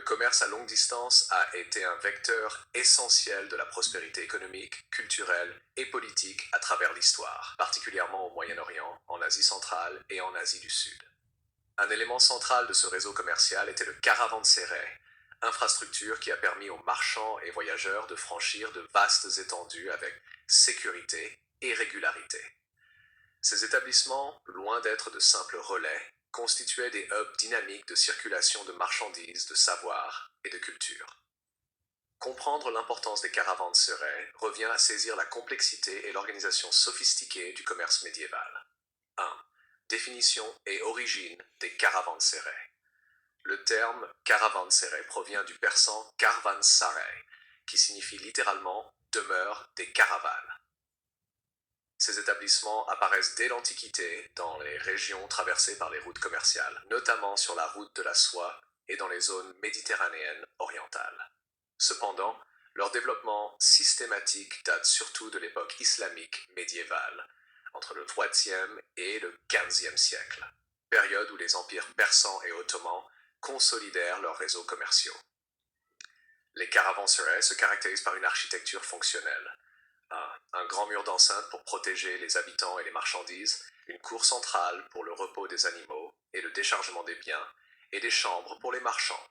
commerce à longue distance a été un vecteur essentiel de la prospérité économique, culturelle et politique à travers l'histoire, particulièrement au Moyen-Orient, en Asie centrale et en Asie du Sud. Un élément central de ce réseau commercial était le caravansérail, infrastructure qui a permis aux marchands et voyageurs de franchir de vastes étendues avec sécurité et régularité. Ces établissements, loin d'être de simples relais, constituaient des hubs dynamiques de circulation de marchandises, de savoirs et de culture. Comprendre l'importance des caravansérails revient à saisir la complexité et l'organisation sophistiquée du commerce médiéval. 1. Définition et origine des caravansérails. Le terme caravansérail provient du persan karvansaray, qui signifie littéralement demeure des caravanes. Ces établissements apparaissent dès l'Antiquité dans les régions traversées par les routes commerciales, notamment sur la route de la soie et dans les zones méditerranéennes orientales. Cependant, leur développement systématique date surtout de l'époque islamique médiévale, entre le IIIe et le XVe siècle, période où les empires persans et ottomans consolidèrent leurs réseaux commerciaux. Les caravansérails se caractérisent par une architecture fonctionnelle. Un grand mur d'enceinte pour protéger les habitants et les marchandises, une cour centrale pour le repos des animaux et le déchargement des biens, et des chambres pour les marchands.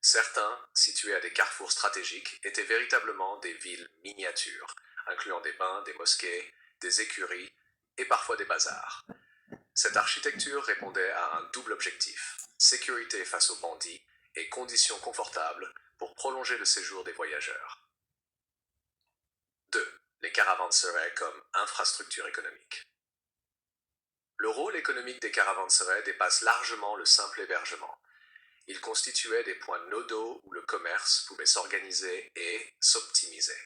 Certains, situés à des carrefours stratégiques, étaient véritablement des villes miniatures, incluant des bains, des mosquées, des écuries et parfois des bazars. Cette architecture répondait à un double objectif, sécurité face aux bandits et conditions confortables pour prolonger le séjour des voyageurs. 2. Les caravansérails comme infrastructure économique. Le rôle économique des caravansérails dépasse largement le simple hébergement. Ils constituaient des points nodaux où le commerce pouvait s'organiser et s'optimiser.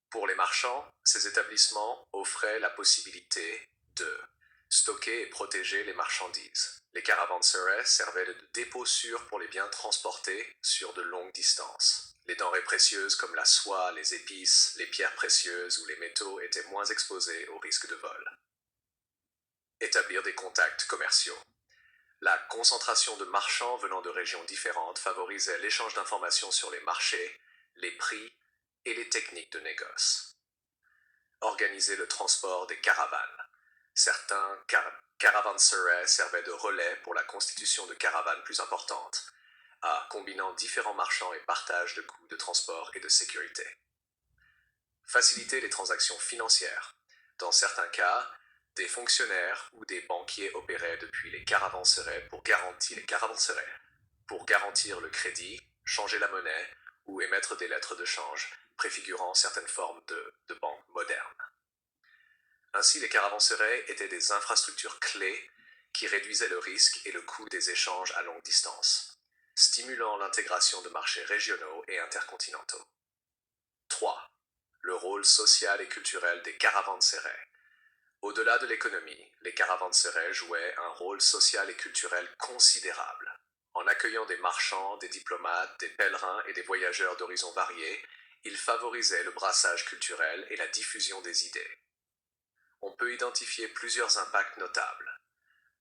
Pour les marchands, ces établissements offraient la possibilité de stocker et protéger les marchandises. Les caravansérails servaient de dépôt sûr pour les biens transportés sur de longues distances. Les denrées précieuses comme la soie, les épices, les pierres précieuses ou les métaux étaient moins exposés au risque de vol. Établir des contacts commerciaux. La concentration de marchands venant de régions différentes favorisait l'échange d'informations sur les marchés, les prix et les techniques de négoce. Organiser le transport des caravanes. Certains caravansérails servaient de relais pour la constitution de caravanes plus importantes, combinant différents marchands et partage de coûts de transport et de sécurité. Faciliter les transactions financières. Dans certains cas, des fonctionnaires ou des banquiers opéraient depuis les caravansérails pour garantir le crédit, changer la monnaie ou émettre des lettres de change, préfigurant certaines formes de banques modernes. Ainsi, les caravansérails étaient des infrastructures clés qui réduisaient le risque et le coût des échanges à longue distance, stimulant l'intégration de marchés régionaux et intercontinentaux. 3. Le rôle social et culturel des caravansérails. Au-delà de l'économie, les caravansérails jouaient un rôle social et culturel considérable. En accueillant des marchands, des diplomates, des pèlerins et des voyageurs d'horizons variés, ils favorisaient le brassage culturel et la diffusion des idées. On peut identifier plusieurs impacts notables.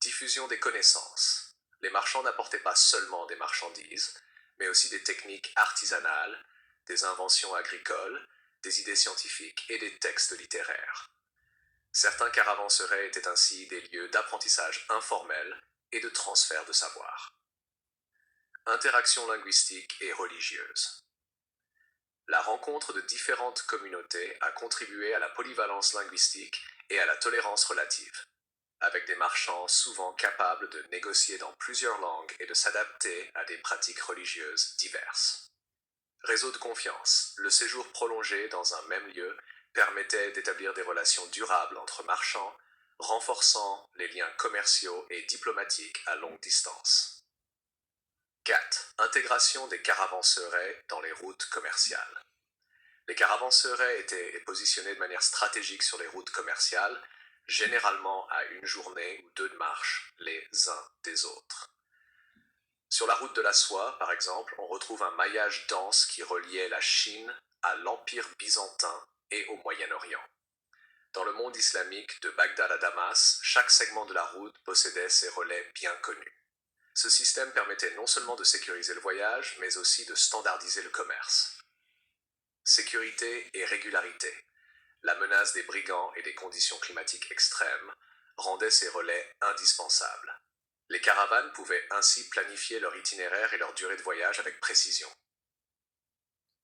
Diffusion des connaissances. Les marchands n'apportaient pas seulement des marchandises, mais aussi des techniques artisanales, des inventions agricoles, des idées scientifiques et des textes littéraires. Certains caravansérails étaient ainsi des lieux d'apprentissage informel et de transfert de savoir. Interaction linguistique et religieuse. La rencontre de différentes communautés a contribué à la polyvalence linguistique et à la tolérance relative, avec des marchands souvent capables de négocier dans plusieurs langues et de s'adapter à des pratiques religieuses diverses. Réseau de confiance. Le séjour prolongé dans un même lieu permettait d'établir des relations durables entre marchands, renforçant les liens commerciaux et diplomatiques à longue distance. 4. Intégration des caravansérails dans les routes commerciales. Les caravansérails étaient positionnés de manière stratégique sur les routes commerciales, généralement à une journée ou 2 de marche les uns des autres. Sur la route de la soie, par exemple, on retrouve un maillage dense qui reliait la Chine à l'Empire byzantin et au Moyen-Orient. Dans le monde islamique, de Bagdad à Damas, chaque segment de la route possédait ses relais bien connus. Ce système permettait non seulement de sécuriser le voyage, mais aussi de standardiser le commerce. Sécurité et régularité. La menace des brigands et des conditions climatiques extrêmes rendaient ces relais indispensables. Les caravanes pouvaient ainsi planifier leur itinéraire et leur durée de voyage avec précision.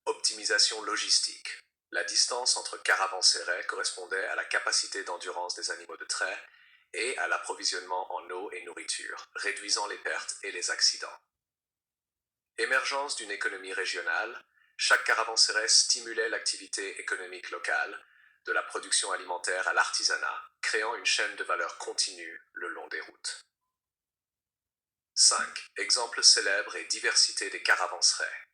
Optimisation logistique. La distance entre caravansérails correspondait à la capacité d'endurance des animaux de trait et à l'approvisionnement en eau et nourriture, réduisant les pertes et les accidents. Émergence d'une économie régionale, chaque caravansérai stimulait l'activité économique locale, de la production alimentaire à l'artisanat, créant une chaîne de valeur continue le long des routes. 5. Exemple célèbre et diversité des caravansérails.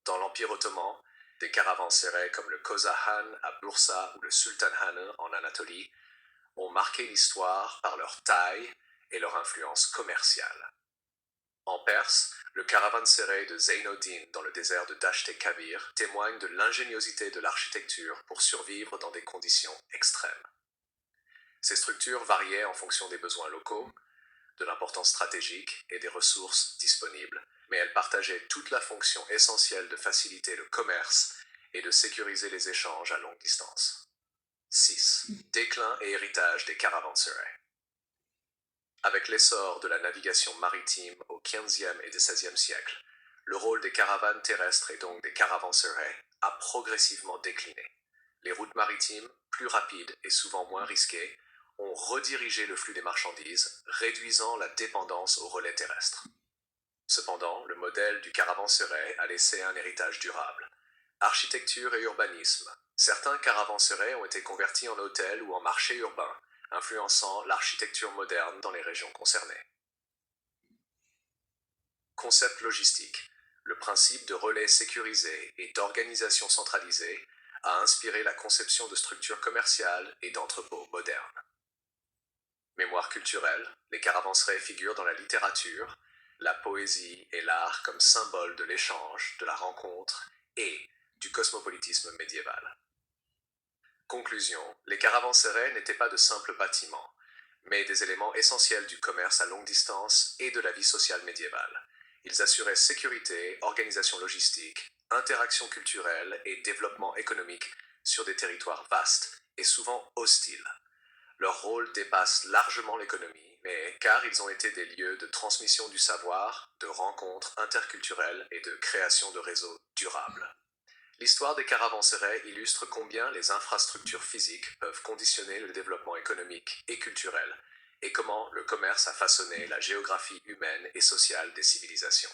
Dans l'Empire ottoman, des caravansérails comme le Koza Han à Bursa ou le Sultan Han en Anatolie ont marqué l'histoire par leur taille et leur influence commerciale. En Perse, le caravansérail de Zeynoddin dans le désert de Dasht-e-Kabir témoigne de l'ingéniosité de l'architecture pour survivre dans des conditions extrêmes. Ces structures variaient en fonction des besoins locaux, de l'importance stratégique et des ressources disponibles, mais elles partageaient toute la fonction essentielle de faciliter le commerce et de sécuriser les échanges à longue distance. 6. Déclin et héritage des caravansérails. Avec l'essor de la navigation maritime au XVe et XVIe siècle, le rôle des caravanes terrestres et donc des caravansérails a progressivement décliné. Les routes maritimes, plus rapides et souvent moins risquées, ont redirigé le flux des marchandises, réduisant la dépendance aux relais terrestres. Cependant, le modèle du caravansérail a laissé un héritage durable. Architecture et urbanisme. Certains caravansérails ont été convertis en hôtels ou en marchés urbains, influençant l'architecture moderne dans les régions concernées. Concept logistique. Le principe de relais sécurisés et d'organisation centralisée a inspiré la conception de structures commerciales et d'entrepôts modernes. Mémoire culturelle, les caravansérails figurent dans la littérature, la poésie et l'art comme symbole de l'échange, de la rencontre et du cosmopolitisme médiéval. Conclusion, les caravansérails n'étaient pas de simples bâtiments, mais des éléments essentiels du commerce à longue distance et de la vie sociale médiévale. Ils assuraient sécurité, organisation logistique, interaction culturelle et développement économique sur des territoires vastes et souvent hostiles. Leur rôle dépasse largement l'économie, mais car ils ont été des lieux de transmission du savoir, de rencontres interculturelles et de création de réseaux durables. L'histoire des caravansérails illustre combien les infrastructures physiques peuvent conditionner le développement économique et culturel, et comment le commerce a façonné la géographie humaine et sociale des civilisations.